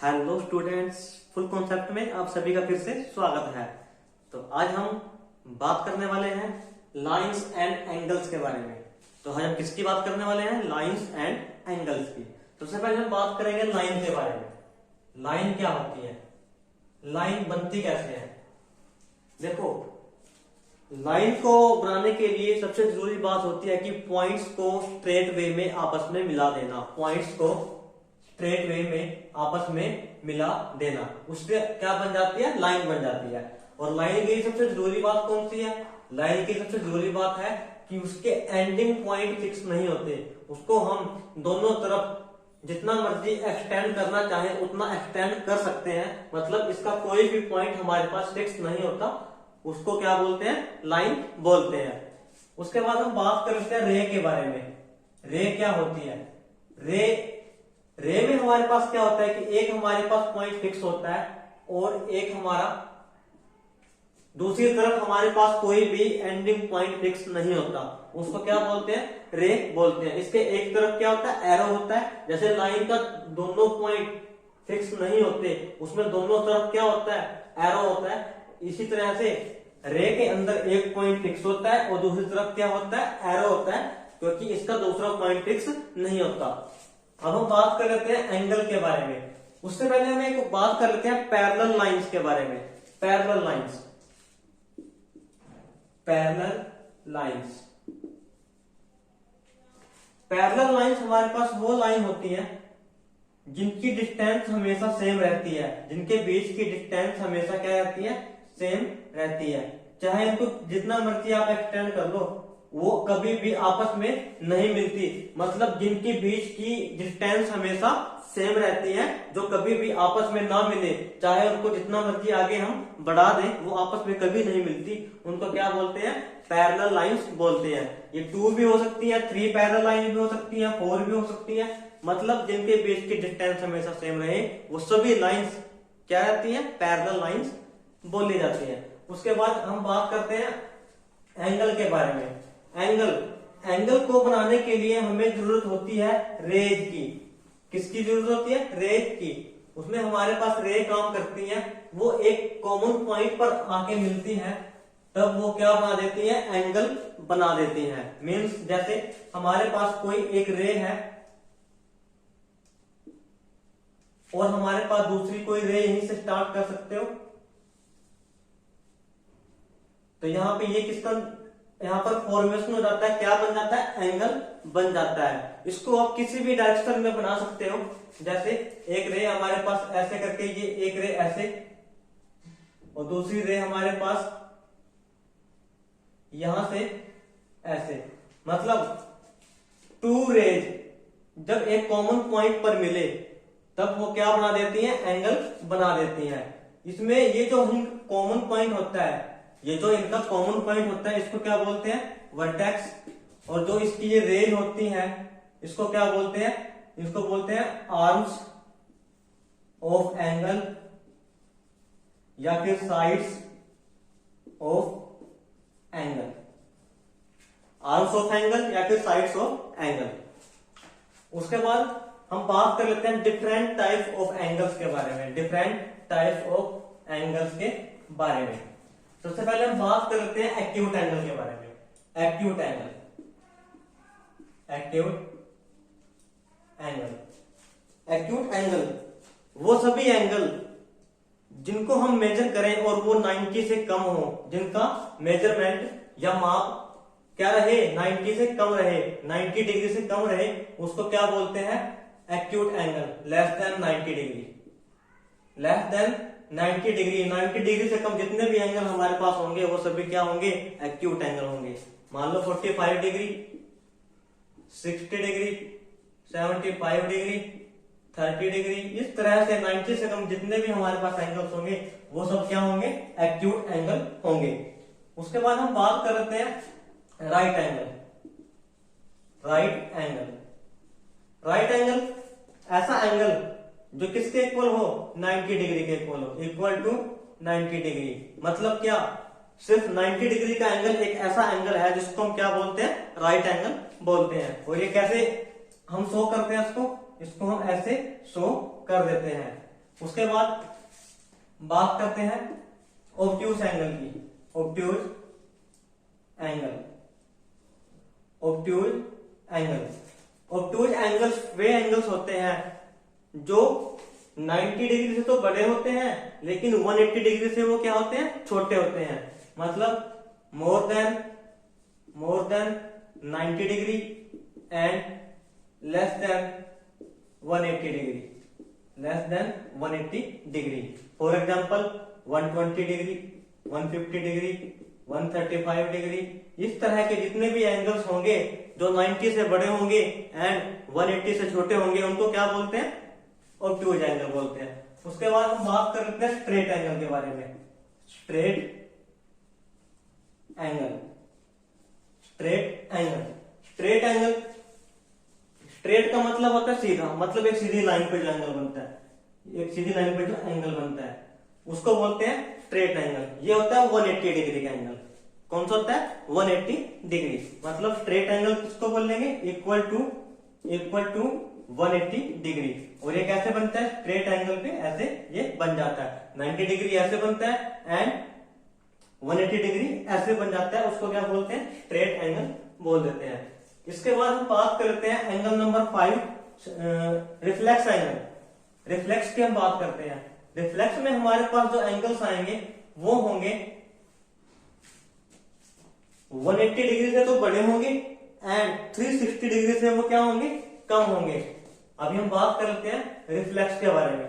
Hello students, full concept में आप सभी का फिर से स्वागत है। तो आज हम बात करने वाले हैं लाइंस एंड एंगल्स के बारे में। तो आज हम किसकी बात करने वाले हैं? लाइंस एंड एंगल्स की। तो सबसे पहले हम बात करेंगे लाइन के बारे में। लाइन क्या होती है, लाइन बनती कैसे है? देखो, लाइन को बनाने के लिए सबसे जरूरी बात होती है कि पॉइंट्स को स्ट्रेट वे में आपस में मिला देना। पॉइंट्स को स्ट्रेट वे में आपस में मिला देना, उससे क्या बन जाती है? लाइन बन जाती है। और लाइन की सबसे जरूरी बात कौन सी है? लाइन की सबसे जरूरी बात है कि उसके एंडिंग पॉइंट फिक्स नहीं होते। उसको हम दोनों तरफ जितना मर्जी एक्सटेंड करना चाहे उतना एक्सटेंड कर सकते हैं। मतलब इसका कोई भी पॉइंट हमारे पास फिक्स नहीं होता। उसको क्या बोलते हैं? लाइन बोलते हैं। उसके बाद हम बात करते हैं रे के बारे में। रे क्या होती है? रे में हमारे पास क्या होता है कि एक हमारे पास पॉइंट फिक्स होता है और एक हमारा दूसरी तरफ हमारे पास कोई भी एंडिंग पॉइंट फिक्स नहीं होता। उसको क्या बोलते हैं? रे बोलते हैं। इसके एक तरफ क्या होता है? एरो होता है। जैसे लाइन का दोनों पॉइंट फिक्स नहीं होते, उसमें दोनों तरफ क्या होता है? एरो होता है। इसी तरह से रे के अंदर एक पॉइंट फिक्स होता है और दूसरी तरफ क्या होता है? एरो होता है, क्योंकि इसका दूसरा पॉइंट फिक्स नहीं होता। अब हम बात कर लेते हैं एंगल के बारे में। उससे पहले हम एक बात कर लेते हैं पैरेलल लाइंस के बारे में। Parallel lines, parallel lines, parallel lines हमारे पास वो लाइन होती है जिनकी डिस्टेंस हमेशा सेम रहती है। जिनके बीच की डिस्टेंस हमेशा क्या रहती है? सेम रहती है। चाहे इनको जितना मर्जी आप एक्सटेंड कर लो, वो कभी भी आपस में नहीं मिलती। मतलब जिनके बीच की डिस्टेंस हमेशा सेम रहती है, जो कभी भी आपस में ना मिले, चाहे उनको जितना मर्जी आगे हम बढ़ा दें, वो आपस में कभी नहीं मिलती। उनको क्या बोलते हैं? पैरेलल लाइंस बोलते हैं। ये 2 भी हो सकती है, 3 पैरेलल लाइन भी हो सकती है, 4 भी हो सकती है। मतलब जिनके बीच की डिस्टेंस हमेशा सेम रहे, वो सभी लाइंस क्या रहती है? पैरेलल लाइंस बोली जाती है। उसके बाद हम बात करते हैं एंगल के बारे में। एंगल को बनाने के लिए हमें जरूरत होती है रेज की। किसकी जरूरत होती है? रेज की। उसमें हमारे पास रे काम करती है, वो एक कॉमन पॉइंट पर आके मिलती है, तब वो क्या बना देती है? एंगल बना देती है। मीन्स जैसे हमारे पास कोई एक रे है और हमारे पास दूसरी कोई रे यहीं से स्टार्ट कर सकते हो, तो यहां पे ये किसका यहां पर फॉर्मेशन हो जाता है? क्या बन जाता है? एंगल बन जाता है। इसको आप किसी भी डायरेक्शन में बना सकते हो। जैसे एक रे हमारे पास ऐसे करके, ये एक रे ऐसे और दूसरी रे हमारे पास यहां से ऐसे। मतलब 2 रेज जब एक कॉमन पॉइंट पर मिले तब वो क्या बना देती हैं? एंगल बना देती हैं। इसमें ये जो कॉमन पॉइंट होता है, ये जो इनका कॉमन पॉइंट होता है, इसको क्या बोलते हैं? वर्टेक्स। और जो इसकी ये रेज होती है, इसको क्या बोलते हैं? इसको बोलते हैं आर्म्स ऑफ एंगल या फिर sides of angle. Arms of angle या फिर साइड्स ऑफ एंगल। उसके बाद हम बात कर लेते हैं डिफरेंट टाइप्स ऑफ एंगल्स के बारे में। डिफरेंट टाइप्स ऑफ एंगल्स के बारे में सबसे पहले हम बात कर लेते हैं एक्यूट एंगल के बारे में। Acute angle, acute angle, acute angle वो सभी एंगल जिनको हम मेजर करें और वो 90 से कम हो, जिनका मेजरमेंट या माप क्या रहे? 90 से कम रहे, 90 डिग्री से कम रहे, उसको क्या बोलते हैं? Acute angle. Less than 90 degree, less than 90 degree, 90 degree से कम जितने भी एंगल हमारे पास होंगे वो सभी क्या होंगे? एक्यूट एंगल होंगे। मान लो 45 डिग्री, 60 डिग्री, 75 डिग्री, 30 डिग्री, इस तरह से 90 से कम जितने भी हमारे पास एंगल्स होंगे वो सब क्या होंगे? एक्यूट एंगल होंगे। उसके बाद हम बात कर लेते हैं right angle. Right angle, right angle ऐसा एंगल जो किसके इक्वल हो? 90 डिग्री के इक्वल हो, इक्वल टू 90 डिग्री। मतलब क्या? सिर्फ 90 डिग्री का एंगल एक ऐसा एंगल है जिसको हम क्या बोलते हैं? राइट एंगल बोलते हैं। और ये कैसे हम शो करते हैं इसको हम ऐसे शो कर देते हैं। उसके बाद बात करते हैं ऑब्ट्यूज एंगल की। Obtuse angle, obtuse angle, obtuse angles वे एंगल्स होते हैं जो 90 डिग्री से तो बड़े होते हैं लेकिन 180 डिग्री से वो क्या होते हैं, छोटे होते हैं। मतलब more than 90 degree and less than 180 degree, less than 180 degree. For example 120 degree, 150 degree, 135 degree, इस तरह के जितने भी एंगल्स होंगे जो 90 से बड़े होंगे एंड 180 से छोटे होंगे उनको क्या बोलते हैं, ऑब्ट्यूज एंगल बोलते हैं। उसके बाद हम बात कर लेते हैं स्ट्रेट एंगल के बारे में। Straight angle, straight angle, straight angle, straight का मतलब होता है सीधा, मतलब एक सीधी लाइन पे जो एंगल बनता है, एक सीधी लाइन पे जो एंगल बनता है उसको बोलते हैं स्ट्रेट एंगल। ये होता है 180 डिग्री का एंगल। कौन सा होता है, 180 डिग्री। मतलब स्ट्रेट एंगल किसको बोल लेंगे, इक्वल टू 180 डिग्री। और ये कैसे बनता है, स्ट्रेट एंगल पे ऐसे ये बन जाता है। 90 डिग्री ऐसे बनता है एंड 180 डिग्री ऐसे बन जाता है, उसको क्या बोलते हैं, स्ट्रेट एंगल बोल देते हैं। इसके बाद हम बात करते हैं angle number 5, reflex angle. Reflex की हम बात करते हैं। रिफ्लेक्स में हमारे पास जो एंगल्स आएंगे वो होंगे 180 डिग्री से तो बड़े होंगे एंड 360 डिग्री से वो क्या होंगे, कम होंगे। अभी हम बात कर लेते हैं रिफ्लेक्स के बारे में।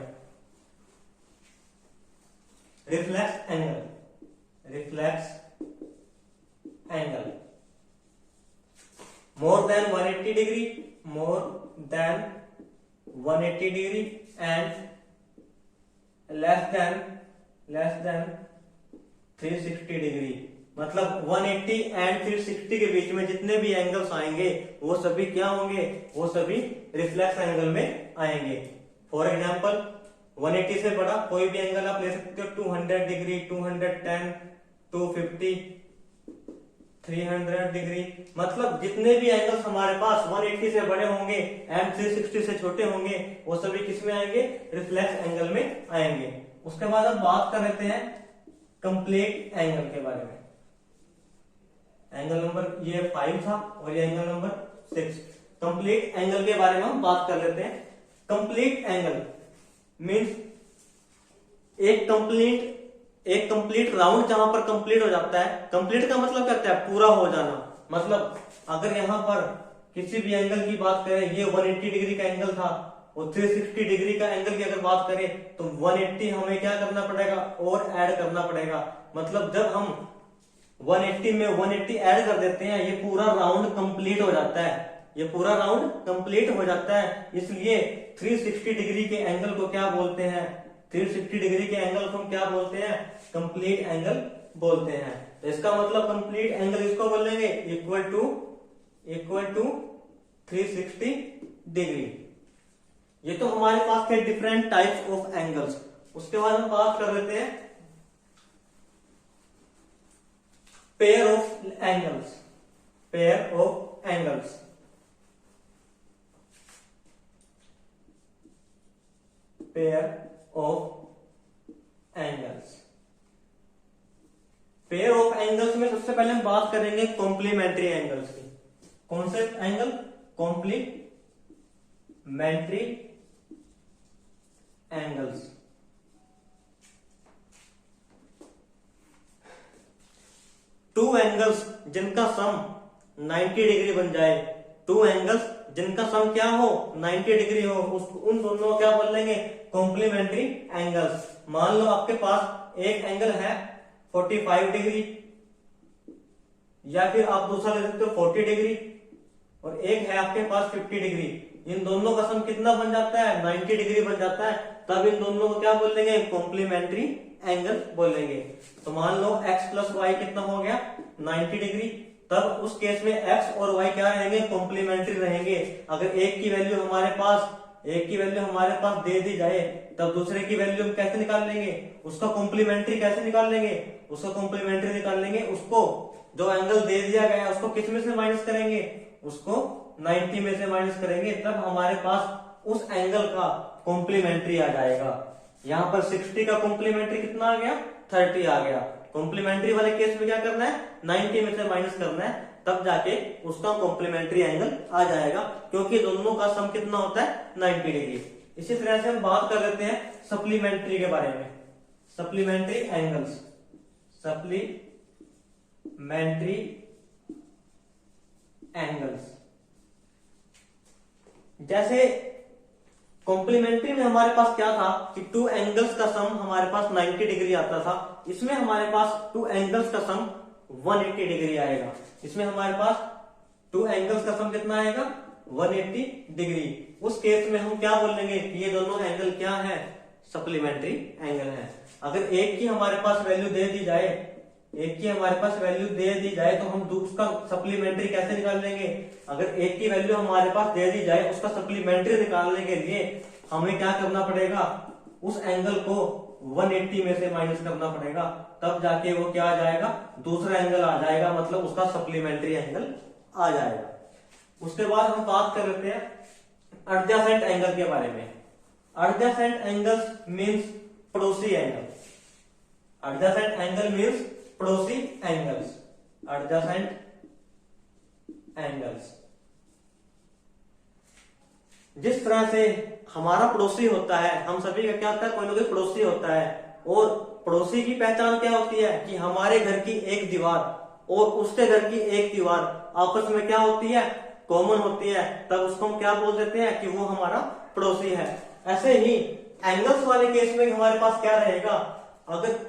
Reflex angle, reflex angle more than 180 degree, more than 180 degree and less than 360 degree. मतलब 180 एंड 360 के बीच में जितने भी एंगल्स आएंगे वो सभी क्या होंगे, वो सभी रिफ्लेक्स एंगल में आएंगे। फॉर एग्जांपल 180 से बड़ा कोई भी एंगल आप ले सकते हो, 200 डिग्री, 210, 250, 300 डिग्री। मतलब जितने भी एंगल्स हमारे पास 180 से बड़े होंगे एंड 360 से छोटे होंगे वो सभी किस में आएंगे, रिफ्लेक्स एंगल में आएंगे। उसके बाद हम बात कर लेते हैं कंप्लीट एंगल के बारे में। एंगल नंबर ये 5 था और ये एंगल नंबर 6। कंप्लीट एंगल के बारे में हम बात कर लेते हैं। कंप्लीट एंगल मीन्स एक कंप्लीट राउंड जहां पर कंप्लीट हो जाता है। कंप्लीट का मतलब क्या होता है, पूरा हो जाना। मतलब अगर यहां पर किसी भी एंगल की बात करें, ये 180 डिग्री का एंगल था और 360 डिग्री का एंगल की अगर बात करें तो 180 हमें क्या करना पड़ेगा, और ऐड करना पड़ेगा। मतलब जब हम 180 में 180 ऐड कर देते हैं ये पूरा राउंड कंप्लीट हो जाता है, ये पूरा राउंड कंप्लीट हो जाता है। इसलिए 360 डिग्री के एंगल को क्या बोलते हैं, 360 डिग्री के एंगल को हम क्या बोलते हैं, कंप्लीट एंगल बोलते हैं। तो इसका मतलब कंप्लीट एंगल इसको बोलेंगे इक्वल टू 360 डिग्री। ये तो हमारे पास थे डिफरेंट टाइप्स ऑफ एंगल्स। उसके बाद हम बात कर लेते हैं pair of angles. Pair of angles, pair of angles. Pair of angles में सबसे पहले हम बात करेंगे कॉम्प्लीमेंट्री एंगल्स की। कौन से angle, complementary angles. Two angles जिनका सम 90 डिग्री बन जाए, टू एंगल्स जिनका सम क्या हो, 90 डिग्री हो, उन दोनों को क्या बोल लेंगे, कॉम्प्लीमेंट्री एंगल्स। मान लो आपके पास एक एंगल है 45 डिग्री, या फिर आप दूसरा ले सकते हो 40 डिग्री, और एक है आपके पास 50 डिग्री। इन दोनों का सम कितना बन जाता है, 90 डिग्री बन जाता है। तब इन दोनों को क्या बोलेंगे, कॉम्प्लीमेंट्री एंगल बोलेंगे। तो मान लो x प्लस वाई कितना हो गया, 90 डिग्री। तब उस केस में x और y क्या रहेंगे, कॉम्प्लीमेंट्री रहेंगे। अगर एक की वैल्यू हमारे पास दे दी जाए तब दूसरे की वैल्यू हम कैसे निकाल लेंगे, उसका कॉम्प्लीमेंट्री कैसे निकाल लेंगे, उसका कॉम्प्लीमेंट्री निकाल लेंगे। उसको जो एंगल दे दिया गया उसको किस में से माइनस करेंगे, उसको 90 में से माइनस करेंगे। तब हमारे पास उस एंगल का कॉम्प्लीमेंट्री आ जाएगा। यहाँ पर 60 का कॉम्प्लीमेंट्री कितना आ गया, 30 आ गया। कॉम्प्लीमेंट्री वाले केस में क्या करना है, 90 में से माइनस करना है, तब जाके उसका कॉम्प्लीमेंट्री एंगल आ जाएगा, क्योंकि दोनों का सम कितना होता है, 90 डिग्री। इसी तरह से हम बात कर लेते हैं सप्लीमेंट्री के बारे में। सप्लीमेंट्री एंगल्स, सप्लीमेंट्री एंगल्स, जैसे कॉम्प्लीमेंट्री में हमारे पास क्या था कि टू एंगल्स का सम हमारे पास 90 डिग्री आता था, इसमें हमारे पास टू एंगल्स का सम 180 डिग्री आएगा। इसमें हमारे पास टू एंगल्स का सम कितना आएगा, 180 डिग्री। उस केस में हम क्या बोलेंगे कि ये दोनों एंगल क्या है, सप्लीमेंट्री एंगल है। अगर एक की हमारे पास वैल्यू दे दी जाए, एक की हमारे पास वैल्यू दे दी जाए तो हम उसका सप्लीमेंट्री कैसे निकाल लेंगे। अगर एक की वैल्यू हमारे पास दे दी जाए, उसका सप्लीमेंट्री निकालने के लिए हमें क्या करना पड़ेगा, उस एंगल को 180 में से माइनस करना पड़ेगा, तब जाके वो क्या आ जाएगा, दूसरा एंगल आ जाएगा, मतलब उसका सप्लीमेंट्री एंगल आ जाएगा। उसके बाद हम बात कर लेते हैं एडजेसेंट एंगल के बारे में। एडजेसेंट एंगल्स मींस पड़ोसी एंगल। एडजेसेंट एंगल मींस पड़ोसी एंगल्स। एडजेसेंट एंगल्स, जिस तरह से हमारा पड़ोसी होता है, हम सभी का क्या होता है, कोई ना कोई पड़ोसी होता है, और पड़ोसी की पहचान क्या होती है कि हमारे घर की एक दीवार और उसके घर की एक दीवार आपस में क्या होती है, कॉमन होती है, तब उसको हम क्या बोल देते हैं कि वो हमारा पड़ोसी है। ऐसे ही एंगल्स वाले केस में हमारे पास क्या रहेगा, अगर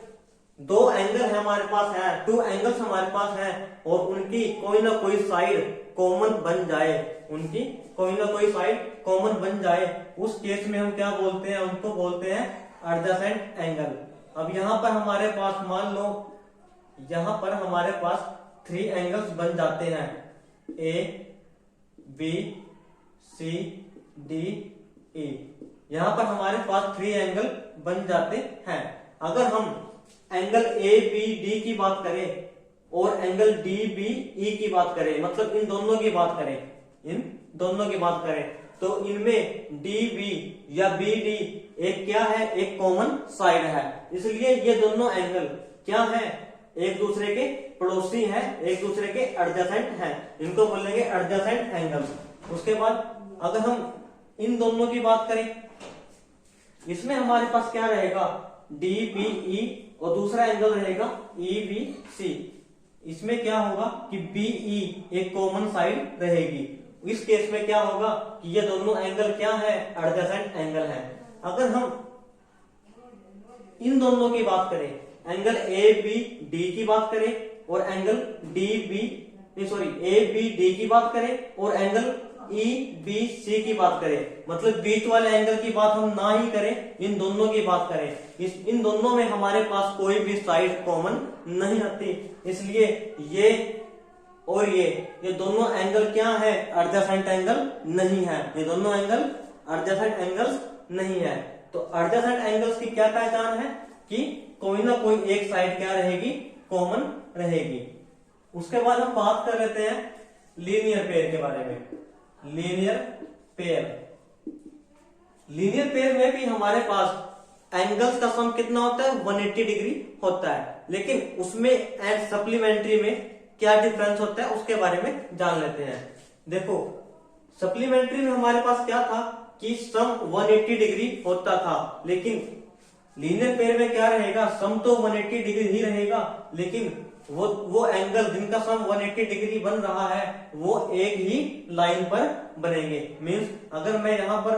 दो एंगल है हमारे पास है, टू एंगल्स हमारे पास है, और उनकी कोई ना कोई साइड कॉमन बन जाए, उनकी कोई ना कोई साइड कॉमन बन जाए, उस केस में हम क्या बोलते हैं, उनको बोलते हैं एडजेसेंट एंगल। अब यहां पर हमारे पास मान लो, यहां पर हमारे पास 3 एंगल्स बन जाते हैं, A B C D E. यहां पर हमारे पास 3 एंगल बन जाते हैं। अगर हम एंगल ए बी डी की बात करें और एंगल डी बी ई की बात करें, मतलब इन दोनों की बात करें, इन दोनों की बात करें, तो इनमें डी बी या बी डी एक क्या है, एक कॉमन साइड है, इसलिए ये दोनों एंगल क्या है, एक दूसरे के पड़ोसी हैं, एक दूसरे के एडजेसेंट हैं, इनको बोलेंगे एडजेसेंट एंगल्स। उसके बाद अगर हम इन दोनों की बात करें, इसमें हमारे पास क्या रहेगा, डी बी ई, और दूसरा एंगल रहेगा ई बी सी। इसमें क्या होगा कि बी ई एक कॉमन साइड रहेगी। इस केस में क्या होगा कि ये दोनों एंगल क्या है, एडजेसेंट एंगल है। अगर हम इन दोनों की बात करें, एंगल ए बी डी की बात करें और angle D B A B D की बात करें और एंगल ई बी सी की बात करें, मतलब बीच वाले एंगल की बात हम ना ही करें, इन दोनों की बात करें, इन दोनों में हमारे पास कोई भी साइड कॉमन नहीं आती, इसलिए ये और ये दोनों एंगल क्या है, एडजेसेंट एंगल नहीं है, ये दोनों एंगल एडजेसेंट एंगल्स नहीं है। तो एडजेसेंट एंगल्स की क्या पहचान है कि कोई ना कोई एक साइड क्या रहेगी, कॉमन रहेगी। उसके बाद हम बात कर लेते हैं लीनियर पेयर के बारे में। लीनियर पेयर, लीनियर पेयर में भी हमारे पास एंगल्स का सम कितना होता है, 180 डिग्री होता है, लेकिन उसमें एंड सप्लीमेंट्री में क्या डिफरेंस होता है उसके बारे में जान लेते हैं। देखो सप्लीमेंट्री में हमारे पास क्या था कि सम 180 डिग्री होता था, लेकिन लीनियर पेयर में क्या रहेगा, सम तो 180 डिग्री ही रहेगा, लेकिन वो एंगल जिनका सम 180 डिग्री बन रहा है वो एक ही लाइन पर बनेंगे। मींस अगर मैं यहां पर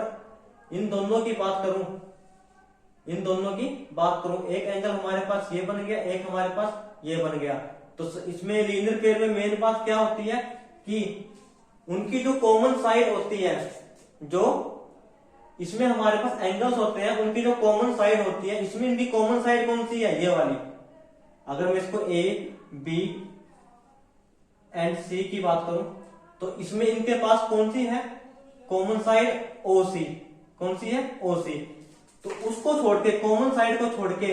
इन दोनों की बात करूं, एक एंगल हमारे पास ये बन गया, एक हमारे पास ये बन गया, तो इसमें लीनियर पेयर में मेन बात क्या होती है कि उनकी जो कॉमन साइड होती है, जो इसमें हमारे पास एंगल्स होते हैं, उनकी जो कॉमन साइड होती है, इसमें इनकी कॉमन साइड कौन सी है, ये वाली। अगर मैं इसको ए बी एंड सी की बात करूं तो इसमें इनके पास कौन सी है, कॉमन साइड ओ सी, कौन सी है, ओ सी। तो उसको छोड़ के, कॉमन साइड को छोड़ के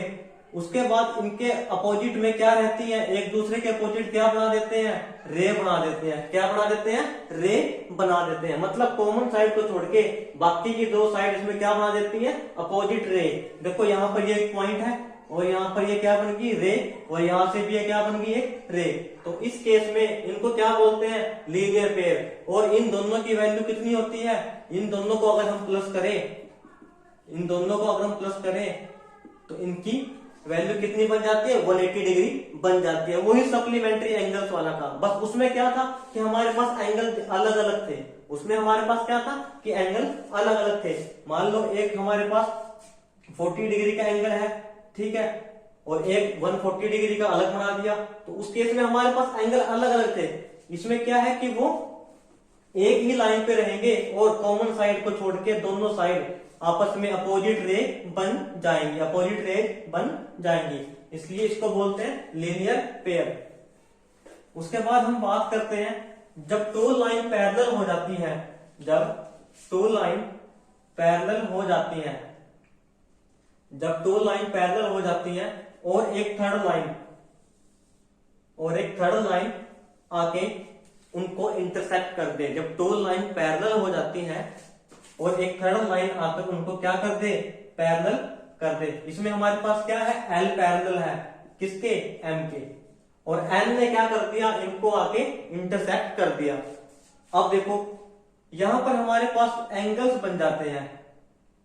उसके बाद इनके अपोजिट में क्या रहती है, एक दूसरे के अपोजिट क्या बना देते हैं, रे बना देते हैं। क्या बना देते हैं, रे बना देते हैं। मतलब कॉमन साइड को छोड़ के बाकी की दो साइड इसमें क्या बना देती है, अपोजिट रे। देखो यहाँ पर ये एक पॉइंट है और यहाँ पर ये क्या बन गई, रे, और यहाँ से भी ये क्या बन गई, एक रे। तो इस केस में इनको क्या बोलते हैं, लीनियर पेयर। और इन दोनों की वैल्यू कितनी होती है, इन दोनों को अगर हम प्लस करें, इन दोनों को अगर हम प्लस करें तो इनकी वैल्यू कितनी बन जाती है, 180 डिग्री बन जाती है। वही सप्लीमेंट्री एंगल्स वाला काम, बस उसमें क्या था कि हमारे पास एंगल अलग अलग थे। उसमें हमारे पास क्या था कि एंगल अलग अलग थे। मान लो एक हमारे पास 40 डिग्री का एंगल है, ठीक है, और एक 140 डिग्री का अलग बना दिया, तो उस केस में हमारे पास एंगल अलग अलग थे। इसमें क्या है कि वो एक ही लाइन पे रहेंगे और कॉमन साइड को छोड़ के दोनों साइड आपस में अपोजिट रे बन जाएंगी, अपोजिट रे बन जाएंगी, इसलिए इसको बोलते हैं लीनियर पेयर। उसके बाद हम बात करते हैं जब टू लाइन पैरेलल हो जाती है, जब टू लाइन पैरेलल हो जाती है, जब टू लाइन पैरेलल हो जाती है और एक थर्ड लाइन आके उनको इंटरसेक्ट कर दे। जब टू लाइन पैरेलल हो जाती है और एक थर्ड लाइन आकर उनको क्या कर दे, पैरेलल कर दे। इसमें हमारे पास क्या है, एल पैरेलल है किसके, एम के, और एन ने क्या कर दिया, इनको आके इंटरसेक्ट कर दिया। अब देखो यहां पर हमारे पास एंगल्स बन जाते हैं,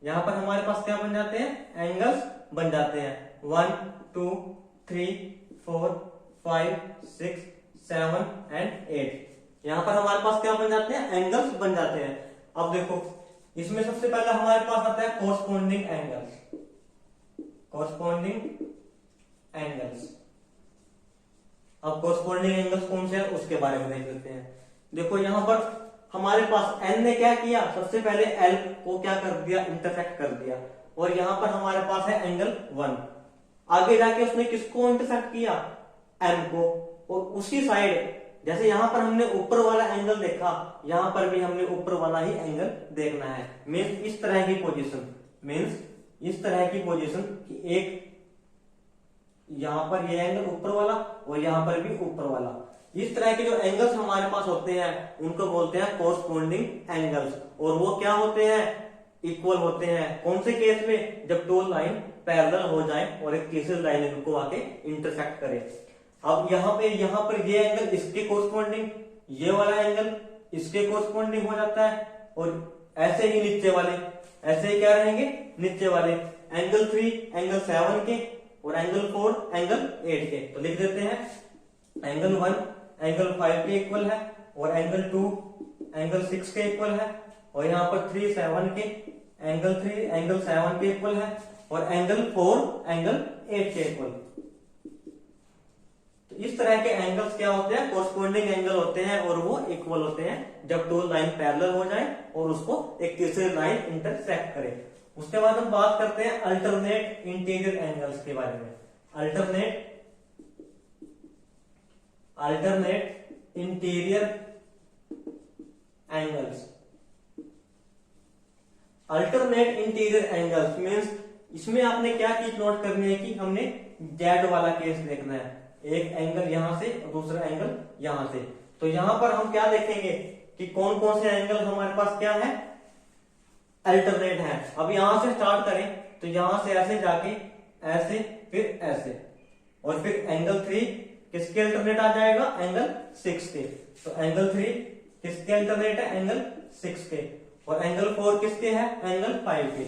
यहां पर हमारे पास क्या बन जाते हैं, एंगल्स बन जाते हैं। 1 2 3 4 5 6 7 एंड 8, यहां पर हमारे पास क्या बन जाते हैं, एंगल्स बन जाते हैं। अब देखो इसमें सबसे पहले हमारे पास आता है कोरस्पॉन्डिंग एंगल्स, कोरस्पॉन्डिंग एंगल्स। अब कोरस्पॉन्डिंग एंगल्स कौन से हैं उसके बारे में देख लेते हैं। देखो यहां पर हमारे पास एन ने क्या किया, सबसे पहले एल को क्या कर दिया, इंटरसेक्ट कर दिया, और यहां पर हमारे पास है एंगल 1। आगे जाके उसने किसको इंटरसेक्ट किया, एम को, और उसी साइड जैसे यहां पर हमने ऊपर वाला एंगल देखा, यहां पर भी हमने ऊपर वाला ही एंगल देखना है। मीन्स इस तरह की पोजीशन, मीन्स इस तरह की पोजीशन कि एक यहां पर ये एंगल ऊपर वाला और यहां पर भी ऊपर वाला, इस तरह के जो एंगल्स हमारे पास होते हैं उनको बोलते हैं कोरस्पॉन्डिंग एंगल्स। और वो क्या होते हैं, इक्वल होते हैं। कौन से केस में, जब दो लाइन पैरेलल हो जाए और एक तीसरी लाइन इनको आके इंटरसेक्ट करे। अब यहां पर ये एंगल इसके कोरस्पॉन्डिंग, ये वाला एंगल इसके कोरस्पॉन्डिंग हो जाता है, और ऐसे ही नीचे वाले, ऐसे ही क्या रहेंगे, नीचे वाले एंगल 3 एंगल 7 के, और एंगल 4 एंगल 8 के। तो लिख देते हैं एंगल 1 एंगल 5 के इक्वल है, और एंगल 2 एंगल 6 के इक्वल है, और यहाँ पर 3 7 के, एंगल 3 एंगल 7 के इक्वल है, और एंगल 4 एंगल 8 के इक्वल। तो इस तरह के एंगल्स क्या होते हैं, कोरस्पॉन्डिंग एंगल होते हैं, और वो इक्वल होते हैं जब दो लाइन पैरेलल हो जाए और उसको एक तीसरी लाइन इंटरसेक्ट करे। उसके बाद हम बात करते हैं अल्टरनेट इंटीरियर एंगल्स के बारे में। Alternate interior angles. Alternate interior angles means इसमें आपने क्या चीज नोट करनी है कि हमने जेड वाला केस देखना है, एक एंगल यहां से और दूसरा एंगल यहां से। तो यहां पर हम क्या देखेंगे कि कौन कौन से एंगल हमारे पास क्या है, अल्टरनेट है। अब यहां से स्टार्ट करें तो यहां से ऐसे जाके ऐसे, फिर ऐसे, और फिर एंगल 3 किसके अल्टरनेट आ जाएगा, एंगल 6 के। तो एंगल 3 किसके अल्टरनेट है, एंगल 6 के, और एंगल 4 किसके है, एंगल 5 के।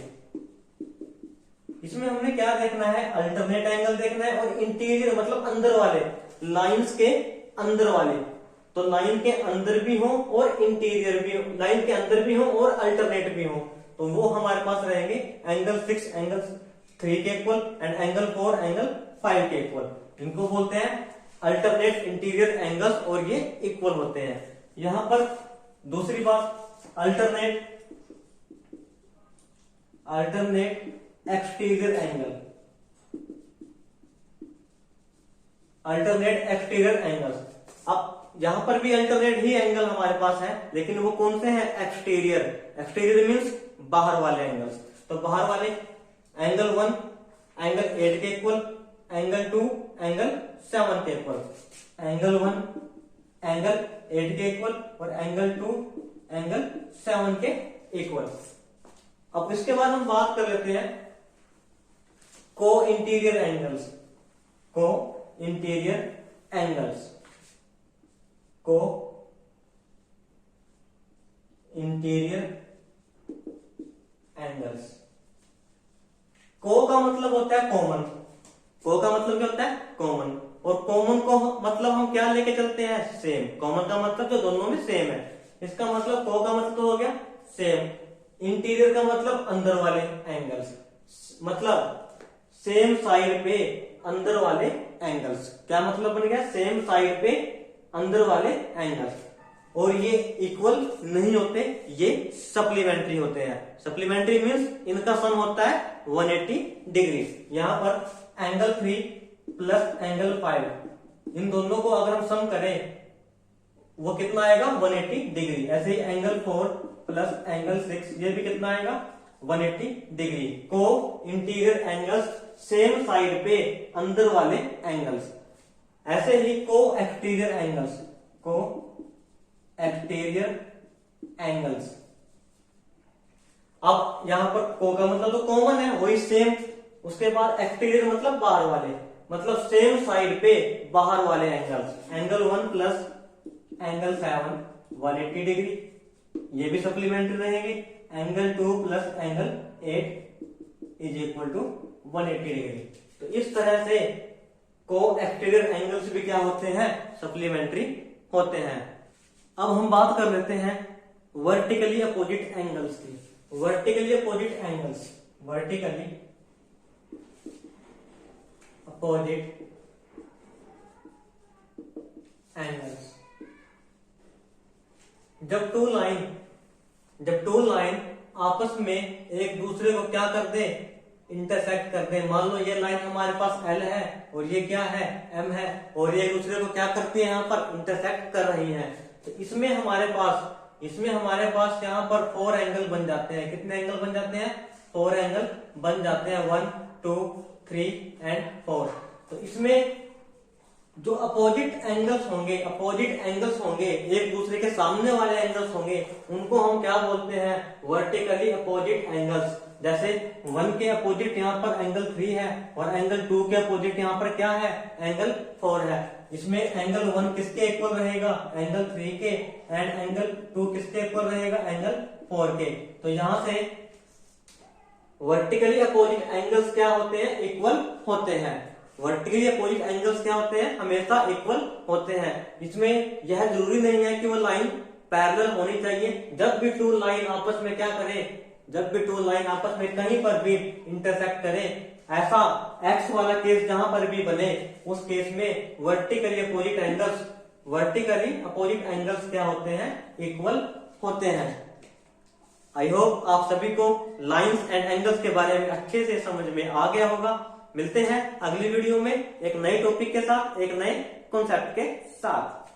इसमें हमने क्या देखना है, अल्टरनेट एंगल देखना है, और इंटीरियर मतलब अंदर वाले, लाइंस के अंदर वाले। तो लाइन के अंदर भी हो और इंटीरियर भी हो, लाइन के अंदर भी हो और अल्टरनेट भी हो, तो वो हमारे पास रहेंगे एंगल 6 एंगल 3 के इक्वल एंड एंगल 4 एंगल 5 के इक्वल। इनको बोलते हैं अल्टरनेट इंटीरियर एंगल्स, और ये इक्वल होते हैं। यहां पर दूसरी बात, alternate exterior angle, alternate exterior angles. अब यहां पर भी अल्टरनेट ही एंगल हमारे पास है, लेकिन वो कौन से हैं, एक्सटीरियर। एक्सटीरियर मींस बाहर वाले एंगल्स। तो बाहर वाले एंगल 1 एंगल 8 के इक्वल, एंगल 2 एंगल 7 के इक्वल, एंगल 1 एंगल 8 के इक्वल और एंगल 2 एंगल 7 के इक्वल। अब इसके बाद हम बात कर लेते हैं को इंटीरियर एंगल्स, को इंटीरियर एंगल्स, को इंटीरियर एंगल्स। को का मतलब होता है कॉमन, को का मतलब क्या होता है कॉमन, और कॉमन को मतलब हम क्या लेके चलते हैं सेम। कॉमन का मतलब जो दोनों में सेम है, इसका मतलब को का मतलब हो गया सेम। इंटीरियर का मतलब अंदर वाले एंगल्स, मतलब सेम साइड पे अंदर वाले एंगल्स। क्या मतलब बन गया, सेम साइड पे अंदर वाले एंगल्स। और ये इक्वल नहीं होते, ये सप्लीमेंट्री होते हैं। सप्लीमेंट्री मींस इनका सम होता है 180 डिग्री। यहां पर एंगल 3 प्लस एंगल 5, इन दोनों को अगर हम सम करें वो कितना आएगा 180 डिग्री। ऐसे ही एंगल 4 प्लस एंगल 6, ये भी कितना आएगा 180 डिग्री। को इंटीरियर एंगल्स, सेम साइड पे अंदर वाले एंगल्स। ऐसे ही को एक्सटीरियर एंगल्स, को एक्सटीरियर एंगल्स। अब यहां पर को का मतलब तो कॉमन है, वही सेम। उसके बाद एक्सटीरियर मतलब बाहर वाले, मतलब सेम साइड पे बाहर वाले angles. Angle 1 plus angle 7 180 degree, ये भी सप्लीमेंट्री रहेंगे। Angle 2 plus angle 8 is equal to 180 degree. तो इस तरह से को एक्सटीरियर एंगल्स भी क्या होते हैं, सप्लीमेंट्री होते हैं। अब हम बात कर लेते हैं वर्टिकली अपोजिट एंगल्स की। Vertically opposite angles, vertically opposite angles. जब टू लाइन आपस में एक दूसरे को क्या कर दे, इंटरसेक्ट कर दे। मान लो ये लाइन हमारे पास L है और ये क्या है M है, और ये एक दूसरे को क्या करती है यहाँ पर इंटरसेक्ट कर रही है। तो इसमें हमारे पास यहाँ पर 4 एंगल बन जाते हैं। कितने एंगल बन जाते हैं, 4 एंगल बन जाते हैं, 1 2 3 एंड 4। तो इसमें जो अपोजिट एंगल्स होंगे, एक दूसरे के सामने वाले एंगल्स होंगे, उनको हम क्या बोलते हैं, वर्टिकली अपोजिट एंगल्स। जैसे 1 के अपोजिट यहाँ पर एंगल 3 है और एंगल 2 के अपोजिट यहाँ पर क्या है, एंगल 4 है। इसमें एंगल 1 किसके इक्वल रहेगा, एंगल 3 के, एंड एंगल 2 किसके इक्वल रहेगा, एंगल 4 के। तो यहां से वर्टिकली अपोजिट एंगल्स क्या होते हैं, इक्वल होते हैं। वर्टिकली अपोजिट एंगल्स क्या होते हैं, हमेशा इक्वल होते हैं। इसमें यह जरूरी नहीं है कि वो लाइन पैरेलल होनी चाहिए। जब भी टू लाइन आपस में क्या करें, जब भी टू लाइन आपस में कहीं पर भी इंटरसेक्ट करें, ऐसा एक्स वाला केस जहां पर भी बने, उस केस में वर्टिकली अपोजिट एंगल्स क्या होते हैं, इक्वल होते हैं। आई होप आप सभी को लाइंस एंड एंगल्स के बारे में अच्छे से समझ में आ गया होगा। मिलते हैं अगली वीडियो में एक नए टॉपिक के साथ, एक नए कॉन्सेप्ट के साथ।